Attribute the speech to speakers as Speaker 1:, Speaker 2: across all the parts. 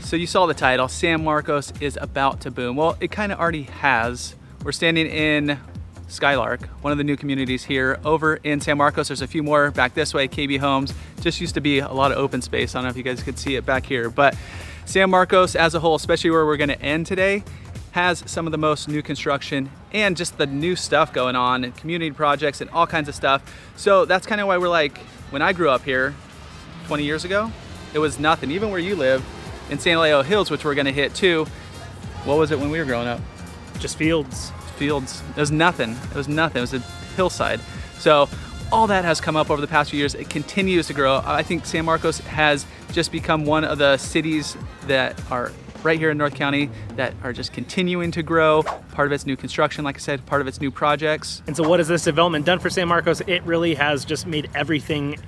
Speaker 1: So you saw the title, San Marcos is about to boom. Well, it kind of already has. We're standing in Skylark, one of the new communities here. Over in San Marcos, there's a few more back this way, KB Homes. Just used to be a lot of open space. I don't know if you guys could see it back here, but San Marcos as a whole, especially where we're gonna end today, has some of the most new construction and just the new stuff going on and community projects and all kinds of stuff. So that's kind of why we're like, when I grew up here 20 years ago, it was nothing. Even where you live in San Alejo Hills, which we're gonna hit too, what was it when we were growing up?
Speaker 2: Just fields.
Speaker 1: Fields. It was nothing. It was nothing. It was a hillside. So all that has come up over the past few years. It continues to grow. I think San Marcos has just become one of the cities that are right here in North County that are just continuing to grow. Part of it's new construction, like I said, part of it's new projects.
Speaker 2: And so what has this development done for San Marcos? It really has just made everything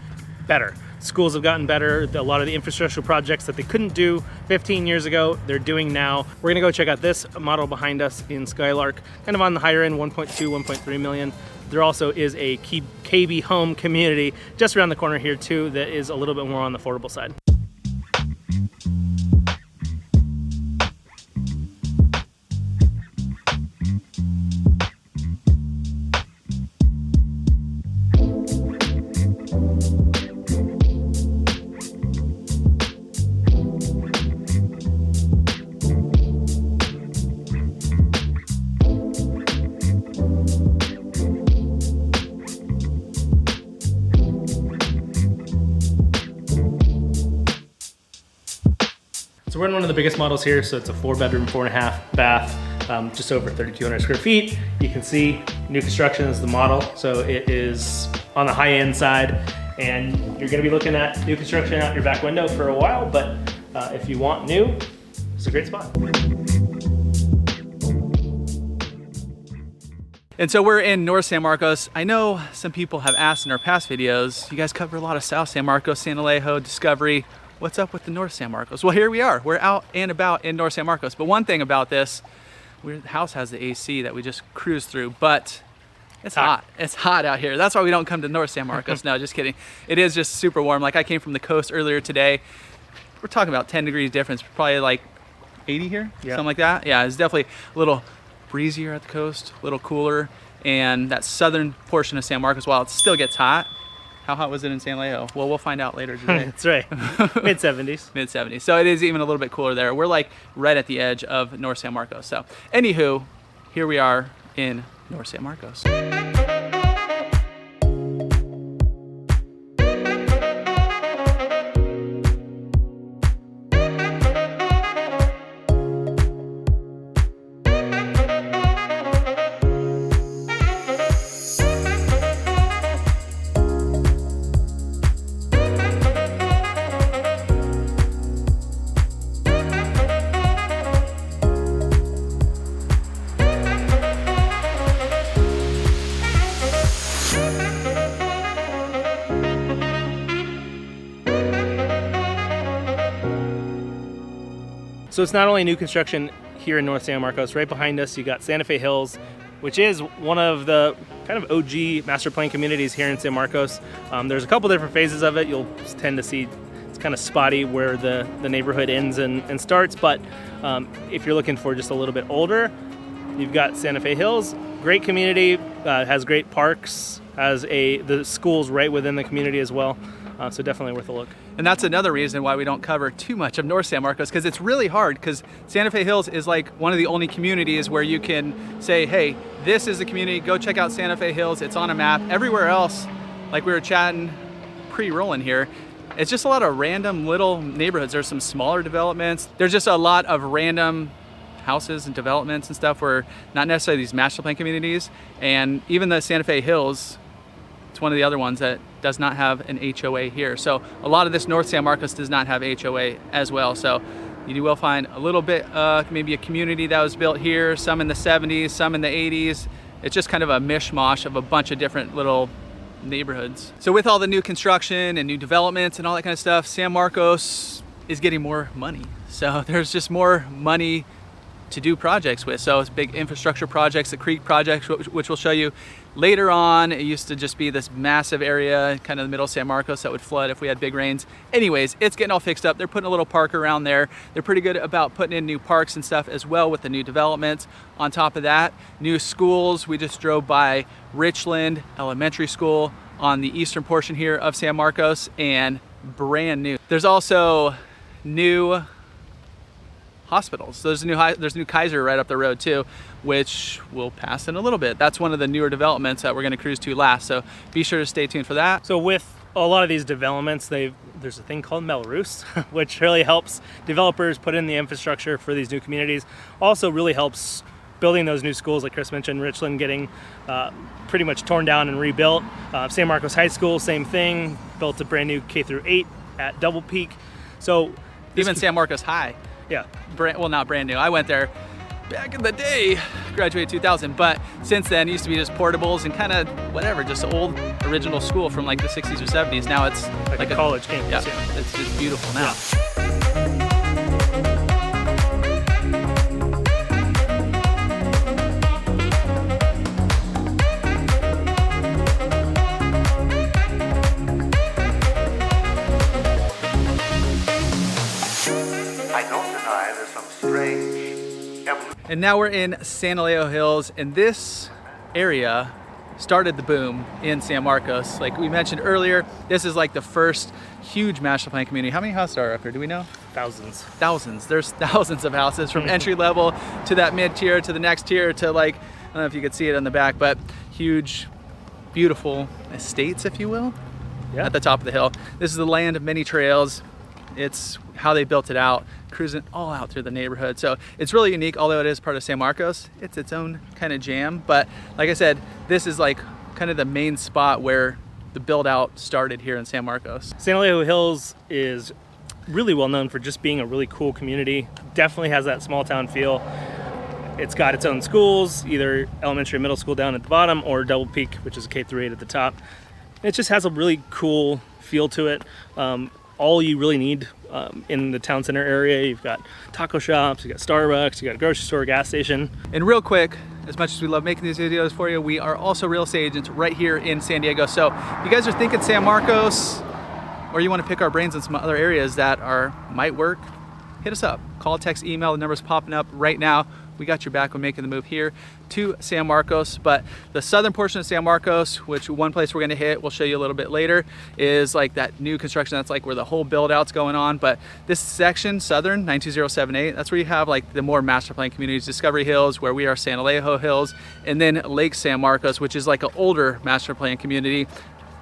Speaker 2: better. Schools have gotten better. A lot of the infrastructure projects that they couldn't do 15 years ago, they're doing now. We're gonna go check out this model behind us in Skylark, kind of on the higher end, 1.2, 1.3 million. There also is a KB home community just around the corner here too that is a little bit more on the affordable side. So we're in one of the biggest models here. So it's a 4-bedroom, 4.5 bath, just over 3,200 square feet. You can see new construction is the model. So it is on the high end side, and you're gonna be looking at new construction out your back window for a while, but if you want new, it's a great spot.
Speaker 1: And so we're in North San Marcos. I know some people have asked in our past videos, you guys cover a lot of South San Marcos, San Alejo, Discovery. What's up with the North San Marcos? Well, here we are. We're out and about in North San Marcos. But one thing about this, the house has the AC that we just cruise through, but it's hot. It's hot out here. That's why we don't come to North San Marcos. No, just kidding. It is just super warm. Like I came from the coast earlier today. We're talking about 10 degrees difference, probably like 80 here, something like that. Yeah, it's definitely a little breezier at the coast, a little cooler. And that southern portion of San Marcos, while it still gets hot, how hot was it in San Alejo? Well, we'll find out later today.
Speaker 2: That's right, mid-70s.
Speaker 1: Mid-70s. So it is even a little bit cooler there. We're like right at the edge of North San Marcos. So anywho, here we are in North San Marcos.
Speaker 2: So it's not only new construction here in North San Marcos. Right behind us, you got Santa Fe Hills, which is one of the kind of OG master plan communities here in San Marcos. There's a couple different phases of it. You'll tend to see it's kind of spotty where the neighborhood ends and starts. But if you're looking for just a little bit older, you've got Santa Fe Hills. Great community, has great parks, has the schools right within the community as well. So definitely worth a look.
Speaker 1: And that's another reason why we don't cover too much of North San Marcos, because it's really hard, because Santa Fe Hills is like one of the only communities where you can say, hey, this is the community, go check out Santa Fe Hills, it's on a map. Everywhere else, like we were chatting pre-rolling here, it's just a lot of random little neighborhoods. There's some smaller developments. There's just a lot of random houses and developments and stuff where not necessarily these master plan communities. And even the Santa Fe Hills, it's one of the other ones that does not have an HOA here. So a lot of this North San Marcos does not have HOA as well. So you will find a little bit, maybe a community that was built here, some in the 70s, some in the 80s. It's just kind of a mishmash of a bunch of different little neighborhoods. So with all the new construction and new developments and all that kind of stuff, San Marcos is getting more money. So there's just more money to do projects with. So it's big infrastructure projects, the creek projects, which we'll show you later on. It used to just be this massive area, kind of the middle of San Marcos, that would flood if we had big rains. Anyways, it's getting all fixed up. They're putting a little park around there. They're pretty good about putting in new parks and stuff as well with the new developments. On top of that, new schools. We just drove by Richland Elementary School on the eastern portion here of San Marcos, and brand new. There's also new hospitals. So there's new Kaiser right up the road too, which we'll pass in a little bit. That's one of the newer developments that we're going to cruise to last. So be sure to stay tuned for that.
Speaker 2: So with a lot of these developments, there's a thing called Melrose, which really helps developers put in the infrastructure for these new communities. Also really helps building those new schools, like Chris mentioned, Richland getting pretty much torn down and rebuilt. San Marcos High School, same thing, built a brand new K-8 at Double Peak. So
Speaker 1: even San Marcos High.
Speaker 2: Yeah.
Speaker 1: Well, not brand new. I went there back in the day, graduated 2000, but since then it used to be just portables and kind of whatever, just old original school from like the 60s or 70s. Now it's
Speaker 2: like a college campus.
Speaker 1: Yeah, it's just beautiful now.
Speaker 2: Yeah.
Speaker 1: And now we're in San Alejo Hills, and this area started the boom in San Marcos. Like we mentioned earlier, this is like the first huge master plan community. How many houses are up here? Do we know?
Speaker 2: Thousands.
Speaker 1: Thousands. There's thousands of houses from entry level to that mid tier to the next tier to like, I don't know if you could see it on the back, but huge, beautiful estates, if you will, at the top of the hill. This is the land of many trails. It's how they built it out, cruising all out through the neighborhood. So it's really unique, although it is part of San Marcos. It's its own kind of jam. But like I said, this is like kind of the main spot where the build out started here in San Marcos.
Speaker 2: San Alejo Hills is really well known for just being a really cool community. Definitely has that small town feel. It's got its own schools, either elementary and middle school down at the bottom or Double Peak, which is a K-8 at the top. It just has a really cool feel to it. All you really need in the town center area, you've got taco shops, you've got Starbucks, you've got a grocery store, gas station.
Speaker 1: And real quick, as much as we love making these videos for you, we are also real estate agents right here in San Diego. So if you guys are thinking San Marcos, or you want to pick our brains in some other areas that might work, hit us up. Call, text, email, the number's popping up right now. We got your back when making the move here to San Marcos. But the southern portion of San Marcos, which one place we're gonna hit, we'll show you a little bit later, is like that new construction. That's like where the whole build out's going on. But this section, southern, 92078, that's where you have like the more master plan communities, Discovery Hills, where we are San Alejo Hills, and then Lake San Marcos, which is like an older master plan community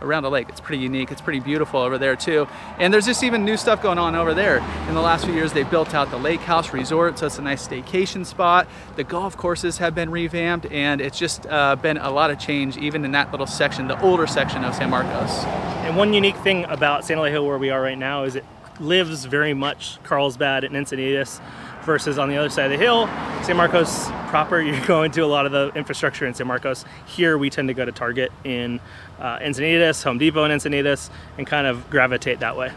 Speaker 1: around a lake. It's pretty unique. It's pretty beautiful over there too. And there's just even new stuff going on over there. In the last few years, they built out the Lake House Resort, so it's a nice staycation spot. The golf courses have been revamped, and it's just been a lot of change even in that little section, the older section of San Marcos.
Speaker 2: And one unique thing about San Alejo, where we are right now, is it lives very much Carlsbad and Encinitas, versus on the other side of the hill, San Marcos proper, you're going to a lot of the infrastructure in San Marcos. Here we tend to go to Target in Encinitas, Home Depot in Encinitas, and kind of gravitate that way.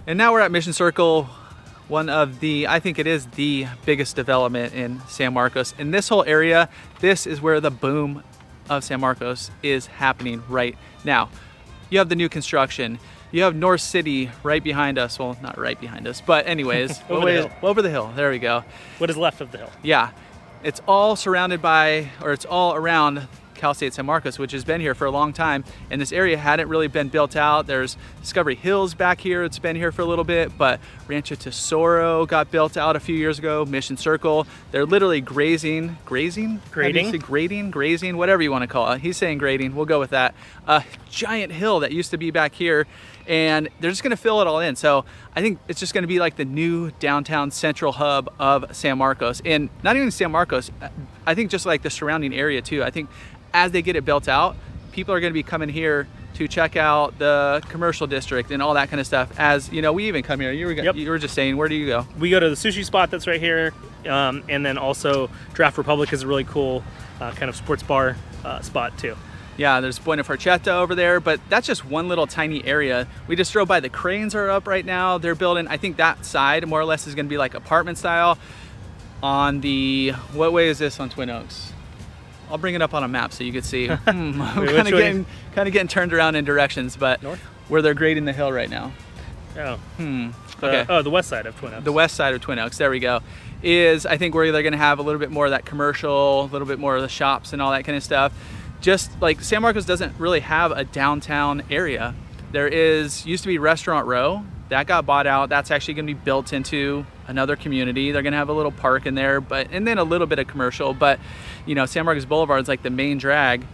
Speaker 1: And now we're at Mission Circle, one of the, I think it is the biggest development in San Marcos. In this whole area, this is where the boom of San Marcos is happening right now. You have the new construction. You have North City right behind us. Well, not right behind us, but anyways, over the hill. There we go.
Speaker 2: What is left of the hill?
Speaker 1: Yeah, it's all surrounded by, or it's all around Cal State San Marcos, which has been here for a long time, and this area hadn't really been built out. There's Discovery Hills back here. It's been here for a little bit, but Rancho Tesoro got built out a few years ago. Mission Circle, they're literally grazing, grading, whatever you want to call it. He's saying grading, we'll go with that. A giant hill that used to be back here, and they're just gonna fill it all in. So I think it's just gonna be like the new downtown central hub of San Marcos. And not even San Marcos, I think just like the surrounding area too. I think as they get it built out, people are going to be coming here to check out the commercial district and all that kind of stuff. As you know, we even come here. You were just saying, where do you go?
Speaker 2: We go to the sushi spot that's right here, and then also Draft Republic is a really cool kind of sports bar spot too.
Speaker 1: Yeah, there's Buena Forchetta over there, but that's just one little tiny area. We just drove by, the cranes are up right now. They're building, I think that side more or less is gonna be like apartment style. On the, what way is this on Twin Oaks? I'll bring it up on a map so you can see. I'm kind of getting turned around in directions, but
Speaker 2: North?
Speaker 1: Where they're grading the hill right now.
Speaker 2: Oh.
Speaker 1: Okay.
Speaker 2: Oh, the west side of Twin Oaks.
Speaker 1: The west side of Twin Oaks, there we go. Is I think where they're gonna have a little bit more of that commercial, a little bit more of the shops and all that kind of stuff. Just like San Marcos doesn't really have a downtown area. There used to be Restaurant Row, that got bought out. That's actually gonna be built into another community. They're gonna have a little park in there, and then a little bit of commercial, but you know, San Marcos Boulevard is like the main drag,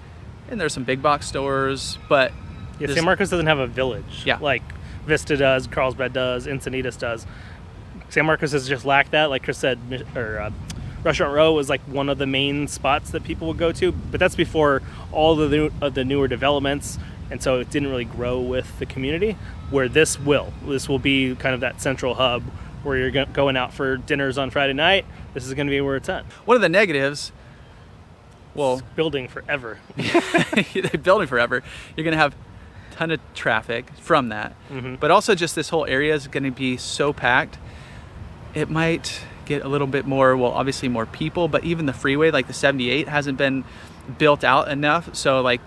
Speaker 1: and there's some big box stores, but
Speaker 2: yeah, San Marcos doesn't have a village.
Speaker 1: Yeah.
Speaker 2: Like Vista does, Carlsbad does, Encinitas does. San Marcos has just lacked that. Like Chris said, Restaurant Row was like one of the main spots that people would go to, but that's before all of the newer developments, and so it didn't really grow with the community. Where this will be kind of that central hub where you're going out for dinners on Friday night. This is going to be where it's at.
Speaker 1: One of the negatives, well,
Speaker 2: it's building forever.
Speaker 1: They're building forever. You're going to have a ton of traffic from that, but also just this whole area is going to be so packed. It might get a little bit more, well, obviously more people, but even the freeway, like the 78, hasn't been built out enough. So like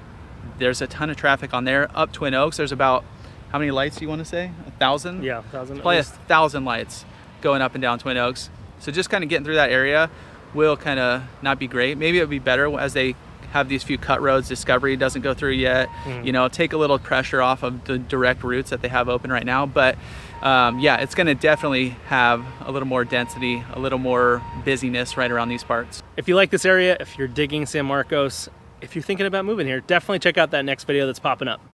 Speaker 1: there's a ton of traffic on there. Up Twin Oaks, there's about, how many lights do you want to say? 1,000?
Speaker 2: Yeah, 1,000.
Speaker 1: Probably 1,000 lights going up and down Twin Oaks. So just kind of getting through that area will kind of not be great. Maybe it would be better as they have these few cut roads. Discovery doesn't go through yet. You know, take a little pressure off of the direct routes that they have open right now. But yeah, it's going to definitely have a little more density, a little more busyness right around these parts.
Speaker 2: If you like this area, if you're digging San Marcos, if you're thinking about moving here, definitely check out that next video that's popping up.